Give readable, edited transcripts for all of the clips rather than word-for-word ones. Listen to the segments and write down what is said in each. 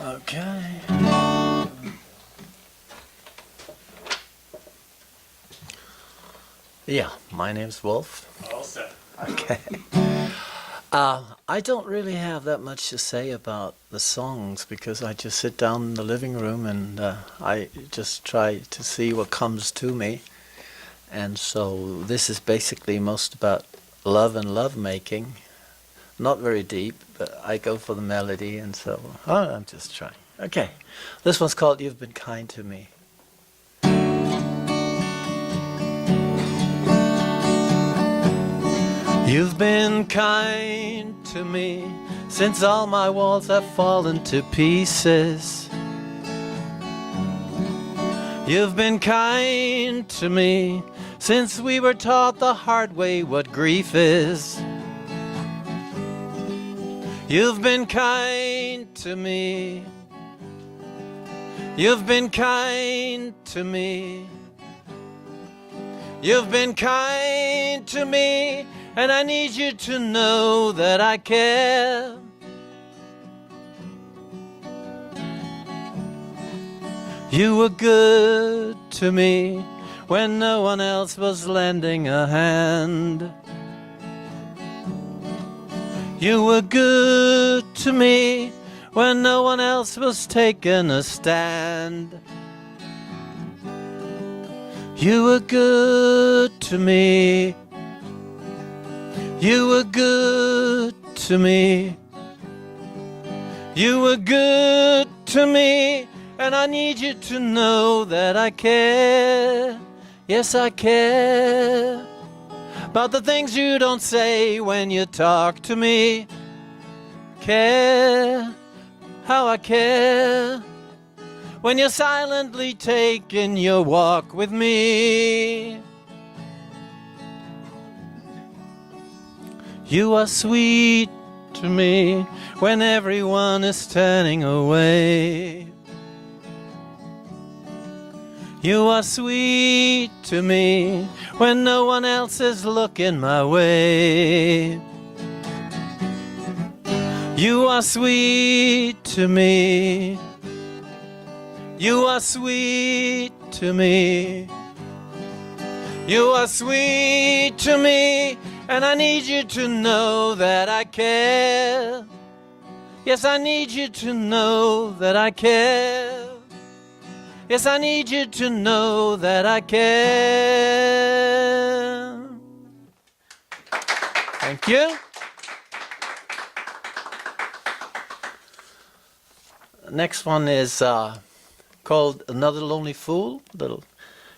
Okay. Yeah, my name's Wolf. All set. Okay. I don't really have that much to say about the songs because I just sit down in the living room and I just try to see what comes to me. And so this is basically most about love and love making. Not very deep, but I go for the melody, and so I'm just trying. Okay, this one's called You've Been Kind to Me. You've been kind to me since all my walls have fallen to pieces. You've been kind to me since we were taught the hard way what grief is. You've been kind to me. You've been kind to me. You've been kind to me, and I need you to know that I care. You were good to me when no one else was lending a hand. You were good to me when no one else was taking a stand. You were good to me. You were good to me. You were good to me, and I need you to know that I care. Yes, I care about the things you don't say when you talk to me. Care, how I care when you're silently taking your walk with me. You are sweet to me when everyone is turning away. You are sweet to me when no one else is looking my way. You are sweet to me. You are sweet to me. You are sweet to me, and I need you to know that I care. Yes, I need you to know that I care. Yes, I need you to know that I care. Thank you. Next one is called Another Lonely Fool, little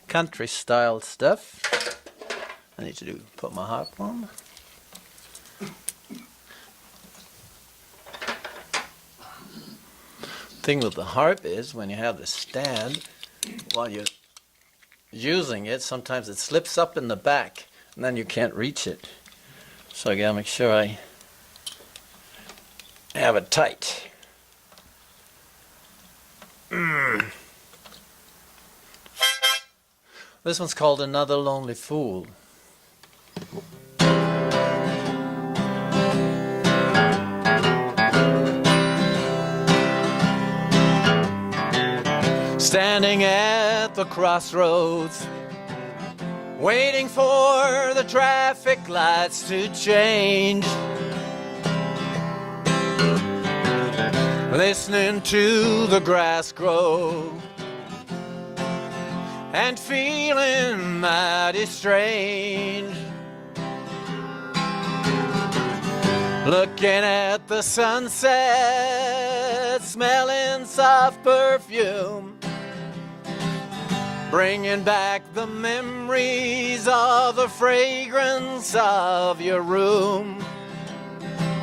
country style stuff. I need to put my harp on. Thing with the harp is when you have the stand, while you're using it, sometimes it slips up in the back and then you can't reach it. So I gotta make sure I have it tight. This one's called Another Lonely Fool. Standing at the crossroads, waiting for the traffic lights to change, listening to the grass grow and feeling mighty strange, looking at the sunset, smelling soft perfume, bringing back the memories of the fragrance of your room.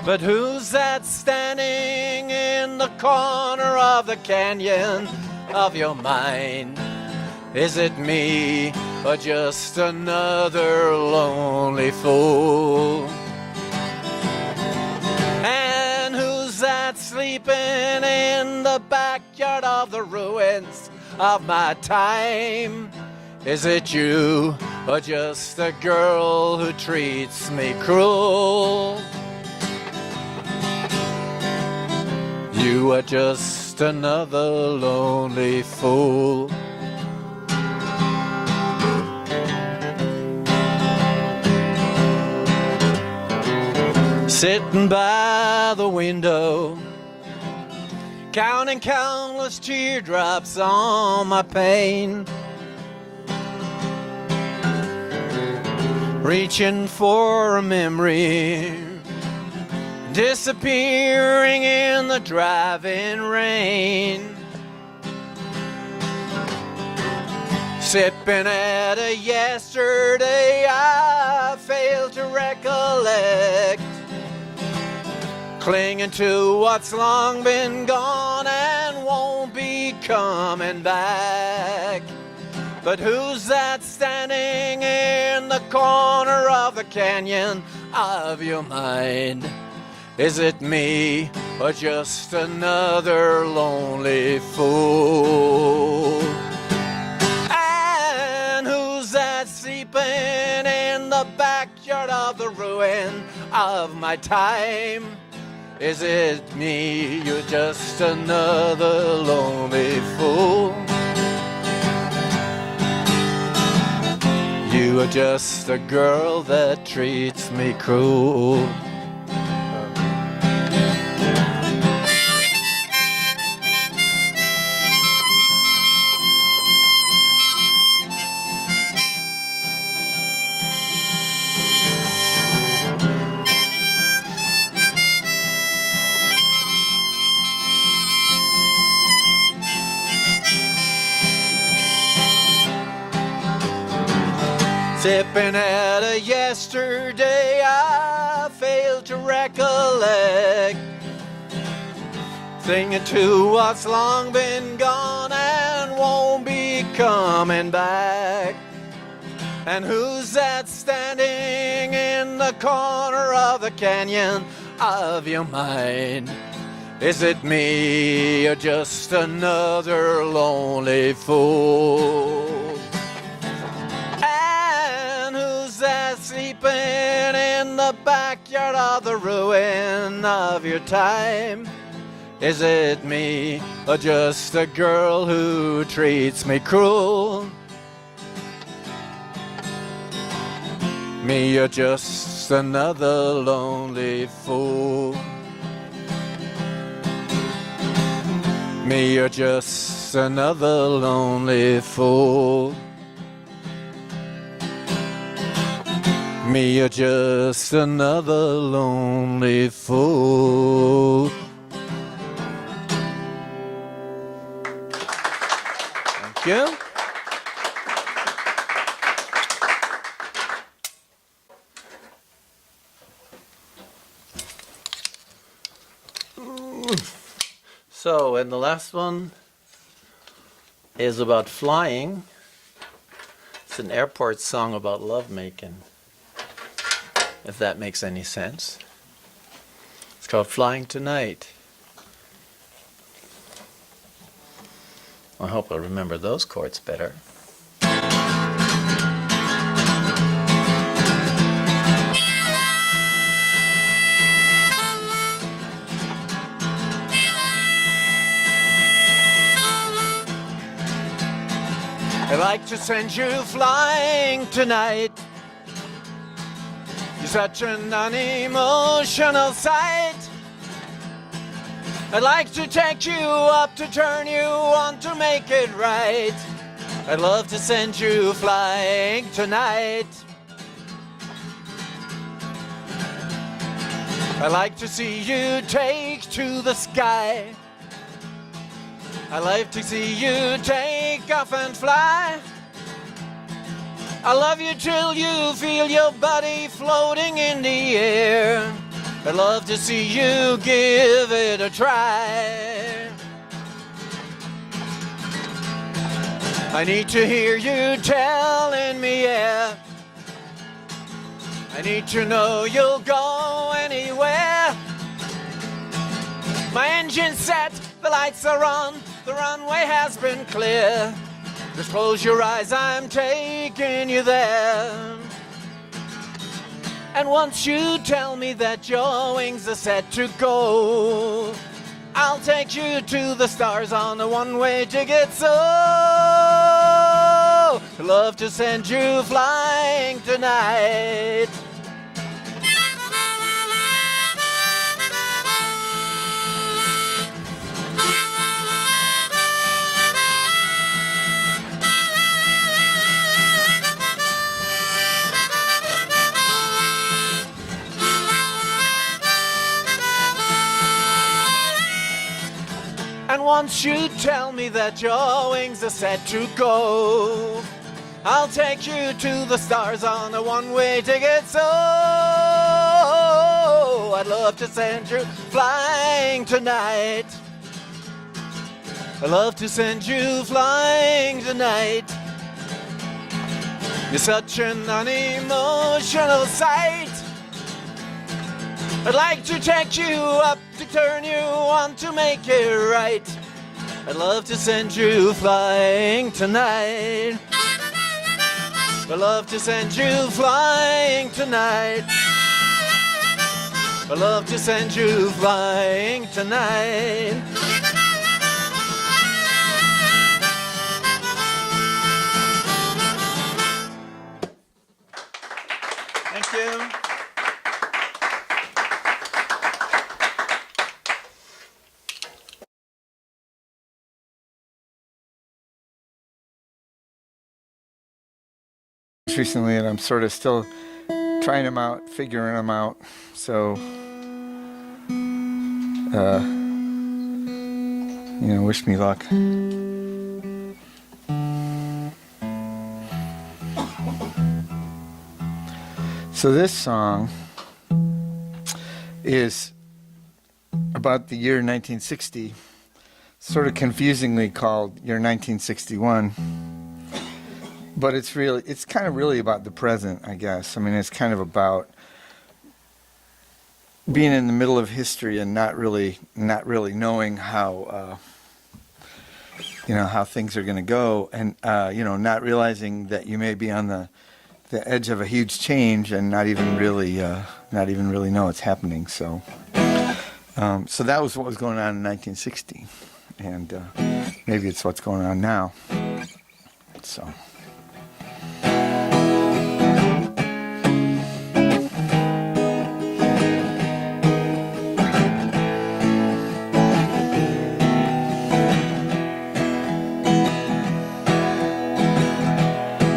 But who's that standing in the corner of the canyon of your mind? Is it me or just another lonely fool? And who's that sleeping in the backyard of the ruins of my time? Is it you or just a girl who treats me cruel? You are just just another lonely fool. Sitting by the window, counting countless teardrops on my pane, reaching for a memory, disappearing in the driving rain, sipping at a yesterday I failed to recollect, clinging to what's long been gone and won't be coming back. But who's that standing in the corner of the canyon of your mind? Is it me or just another lonely fool? And who's that sleeping in the backyard of the ruin of my time? Is it me? You're just another lonely fool. You are just a girl that treats me cruel. Sipping at a yesterday I failed to recollect, singing to what's long been gone and won't be coming back. And who's that standing in the corner of the canyon of your mind? Is it me or just another lonely fool? Sleeping in the backyard of the ruin of your time? Is it me or just a girl who treats me cruel? Me or just another lonely fool? Me or just another lonely fool? Me or just another lonely fool? Thank you. So, and the last one is about flying. It's an airport song about lovemaking, if that makes any sense. It's called Flying Tonight. I hope I'll remember those chords better. I'd like to send you flying tonight. You're such an unemotional sight. I'd like to take you up to turn you on to make it right. I'd love to send you flying tonight. I'd like to see you take to the sky. I'd like to see you take off and fly. I love you till you feel your body floating in the air. I'd love to see you give it a try. I need to hear you telling me yeah. I need to know you'll go anywhere. My engine's set, the lights are on, the runway has been clear. Just close your eyes, I'm taking you there. And once you tell me that your wings are set to go, I'll take you to the stars on a one-way ticket, so I'd love to send you flying tonight. And once you tell me that your wings are set to go, I'll take you to the stars on a one-way ticket, so I'd love to send you flying tonight. I'd love to send you flying tonight. You're such an unemotional sight. I'd like to take you up, to turn you on, to make it right. I'd love to send you flying tonight. I'd love to send you flying tonight. I'd love to send you flying tonight. Thank you. Recently, and I'm sort of still trying them out, figuring them out. So, wish me luck. So this song is about the year 1960, sort of confusingly called Year 1961. But it's kind of really about the present, I guess. I mean, it's kind of about being in the middle of history and not really knowing how, how things are going to go, and not realizing that you may be on the edge of a huge change and not even really know it's happening. So, so that was what was going on in 1960, and maybe it's what's going on now. So.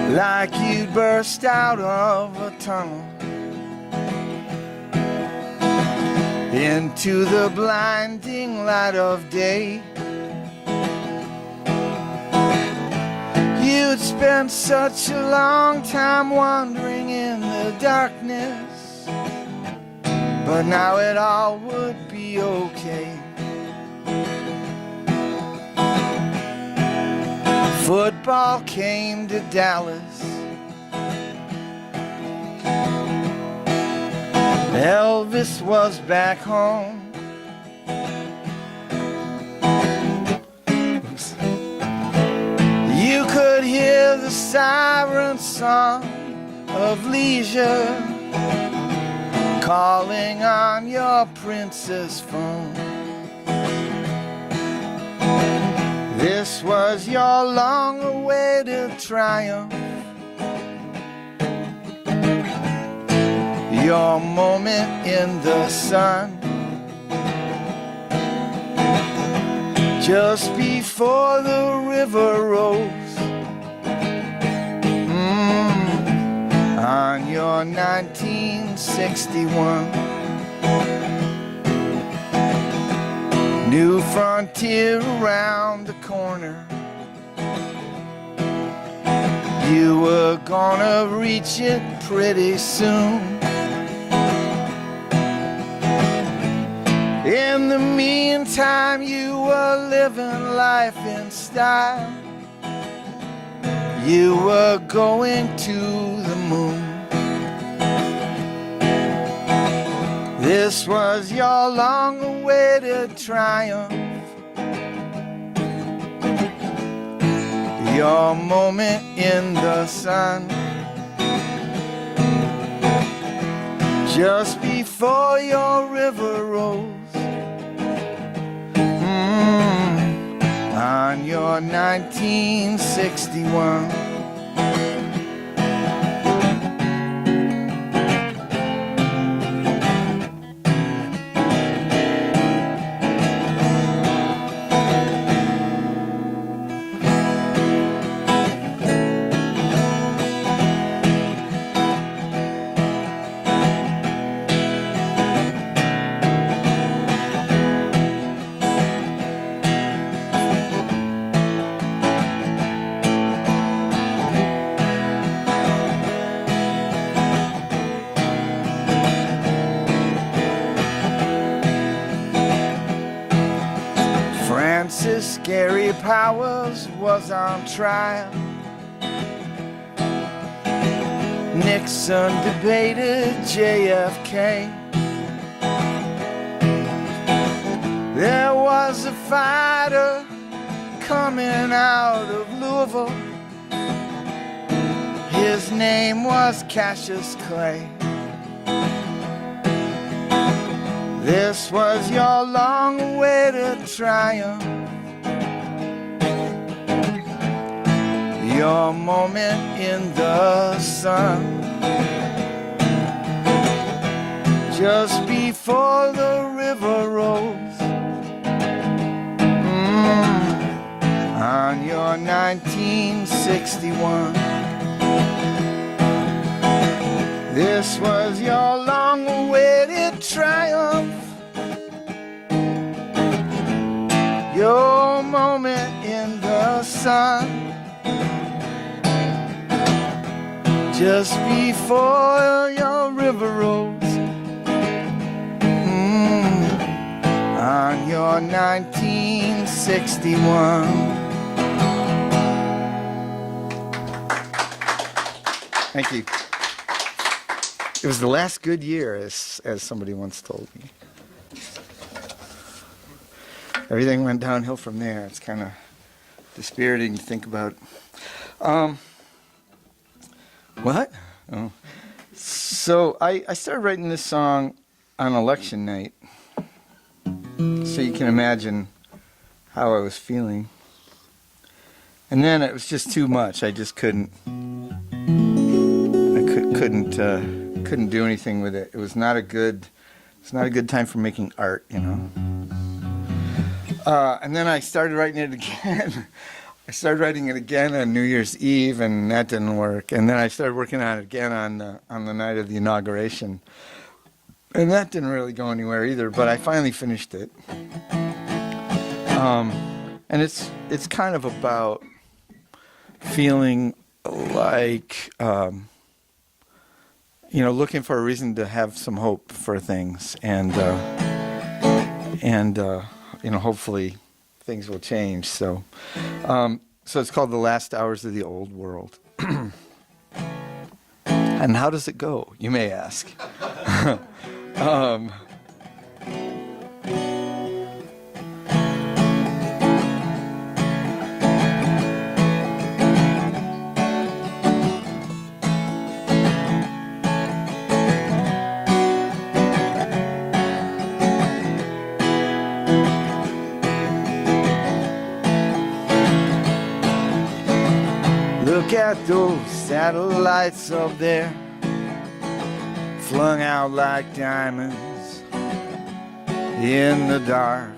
Like you'd burst out of a tunnel into the blinding light of day. You'd spent such a long time wandering in the darkness, but now it all would be okay. Football came to Dallas. Elvis was back home. You could hear the siren song of leisure calling on your princess phone. This was your long-awaited triumph, your moment in the sun, just before the river rose, on your 1961. New frontier around the corner. You were gonna reach it pretty soon. In the meantime, you were living life in style. You were going to the moon. This was your long-awaited triumph, your moment in the sun, just before your river rose, on your 1961. Francis Gary Powers was on trial. Nixon debated JFK. There was a fighter coming out of Louisville. His name was Cassius Clay. This was your long-awaited triumph, your moment in the sun, just before the river rose, on your 1961. This was your long-awaited triumph, your moment in the sun, just before your river rose, on your 1961. Thank you. It was the last good year, as somebody once told me. Everything went downhill from there. It's kind of dispiriting to think about. What? Oh. So I started writing this song on election night, so you can imagine how I was feeling. And then it was just too much. I just couldn't. Couldn't do anything with it. It was not a good. It's not a good time for making art, you know. And then I started writing it again. I started writing it again on New Year's Eve, and that didn't work. And then I started working on it again on the night of the inauguration, and that didn't really go anywhere either. But I finally finished it. And it's kind of about feeling like. Looking for a reason to have some hope for things, and hopefully things will change. So it's called The Last Hours of the Old World. And how does it go, you may ask? Look at those satellites up there, flung out like diamonds in the dark.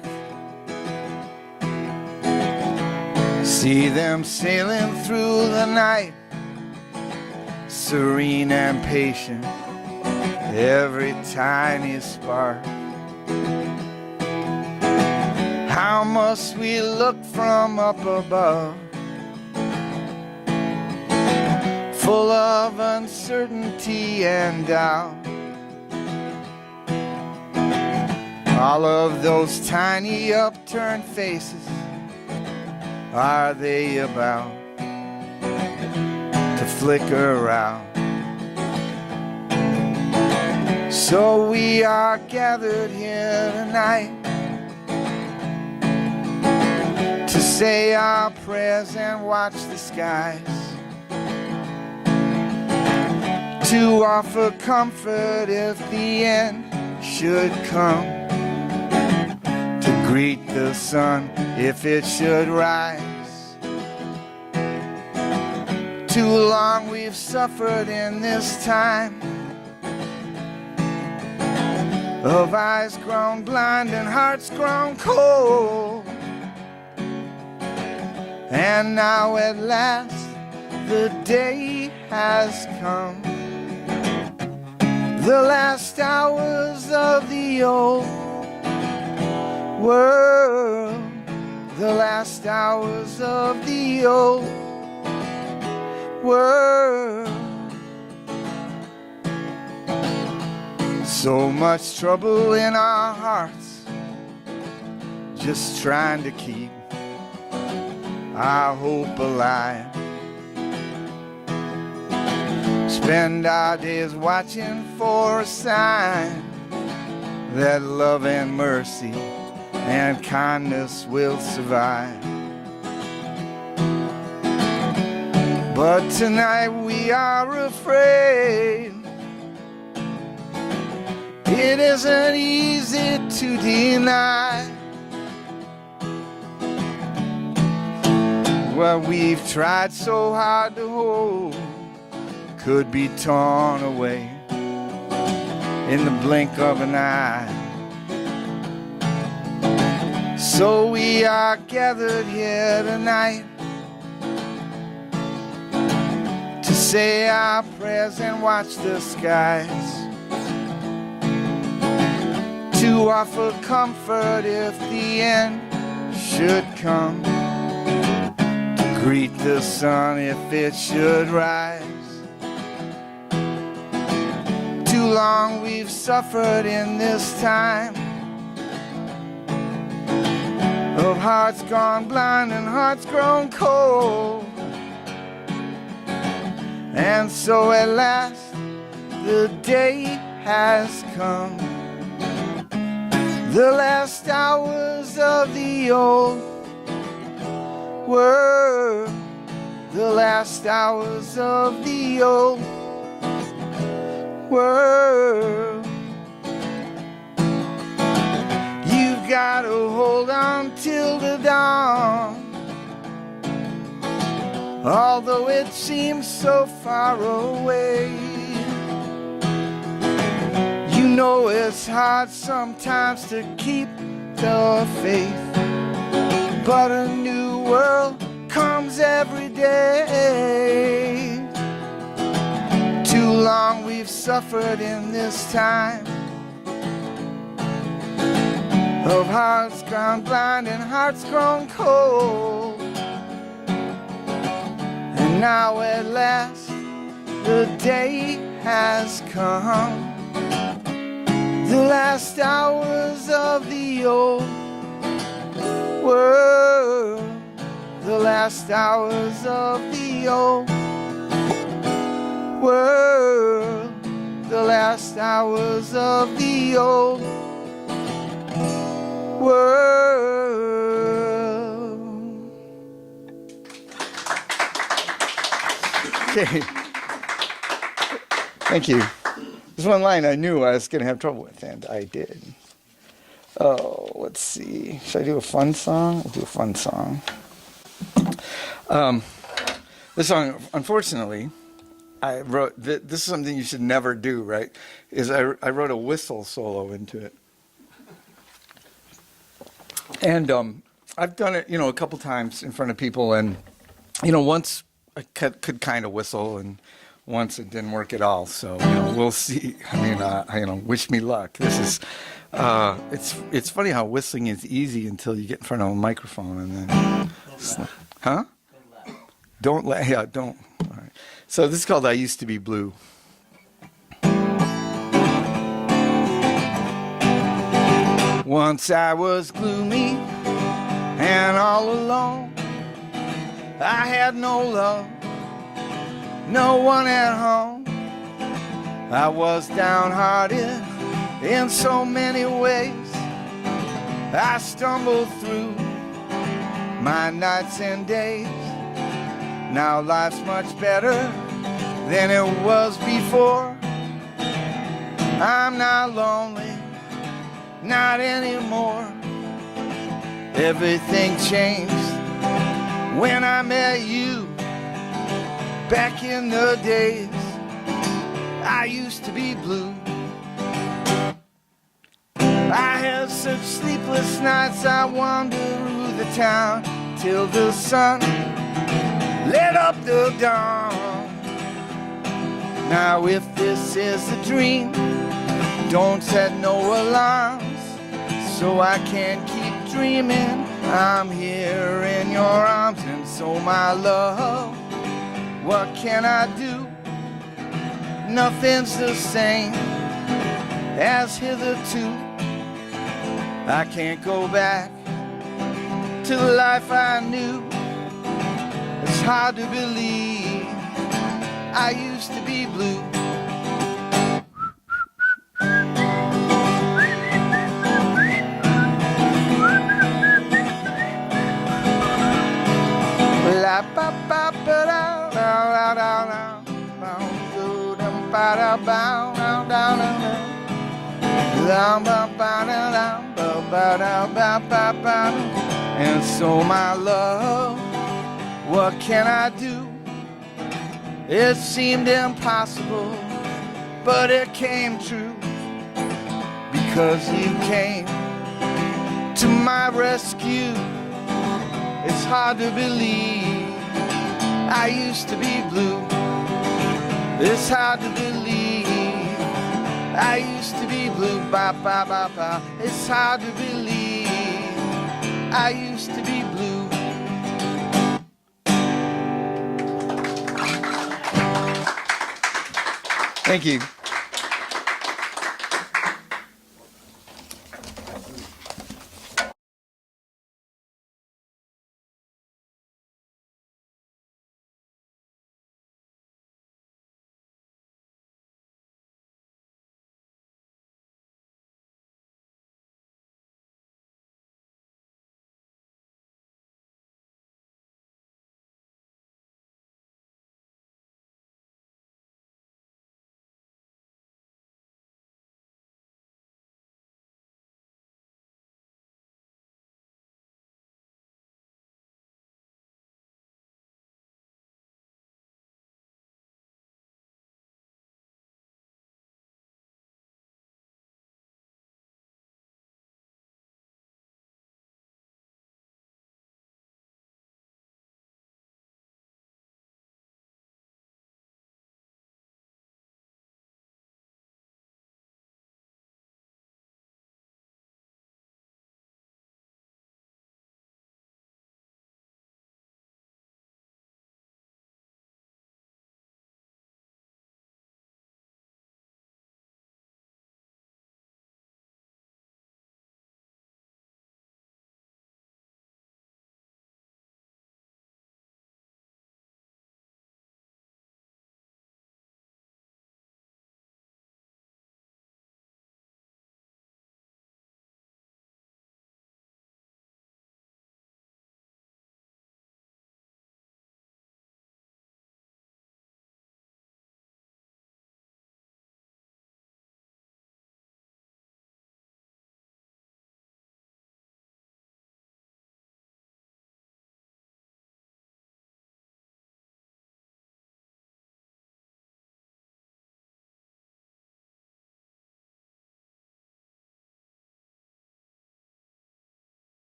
See them sailing through the night, serene and patient, every tiny spark. How must we look from up above, full of uncertainty and doubt. All of those tiny upturned faces, are they about to flicker out? So we are gathered here tonight to say our prayers and watch the skies, to offer comfort if the end should come, to greet the sun if it should rise. Too long we've suffered in this time of eyes grown blind and hearts grown cold. And now at last the day has come, the last hours of the old world, the last hours of the old world. So much trouble in our hearts, just trying to keep our hope alive. Spend our days watching for a sign that love and mercy and kindness will survive. But tonight we are afraid. It isn't easy to deny what we've tried so hard to hold could be torn away in the blink of an eye. So we are gathered here tonight to say our prayers and watch the skies, to offer comfort if the end should come, to greet the sun if it should rise. Too long we've suffered in this time of hearts gone blind and hearts grown cold. And so at last the day has come, the last hours of the old world, the last hours of the old world. You've got to hold on till the dawn, although it seems so far away. You know it's hard sometimes to keep the faith, but a new world comes every day. Too long we've suffered in this time of hearts grown blind and hearts grown cold. And now at last the day has come, the last hours of the old world, the last hours of the old world, the last hours of the old world. Okay. Thank you. There's one line I knew I was going to have trouble with, and I did. Oh, let's see. Should I do a fun song? I'll do a fun song. This song, unfortunately, I wrote, this is something you should never do, right? Is I wrote a whistle solo into it. And I've done it, a couple times in front of people, and, once I could kind of whistle, and once it didn't work at all. So, we'll see. I mean, wish me luck. This is, it's funny how whistling is easy until you get in front of a microphone, and then, huh? Don't laugh. Yeah, don't. All right. So this is called I Used to Be Blue. Once I was gloomy and all alone. I had no love, no one at home. I was downhearted in so many ways. I stumbled through my nights and days. Now life's much better than it was before. I'm not lonely, not anymore. Everything changed when I met you. Back in the days, I used to be blue. I had such sleepless nights, I wandered through the town till the sun lit up the dawn. Now if this is a dream, don't set no alarms, so I can keep dreaming. I'm here in your arms, and so my love, what can I do? Nothing's the same as hitherto. I can't go back to the life I knew. It's hard to believe I used to be blue. La ba ba ba da da da da da do dum ba da ba da da da da ba ba da da ba da ba ba ba. And so my love, what can I do? It seemed impossible, but it came true, because you came to my rescue. It's hard to believe I used to be blue. It's hard to believe I used to be blue. Ba ba ba ba. It's hard to believe I used to be blue. Thank you.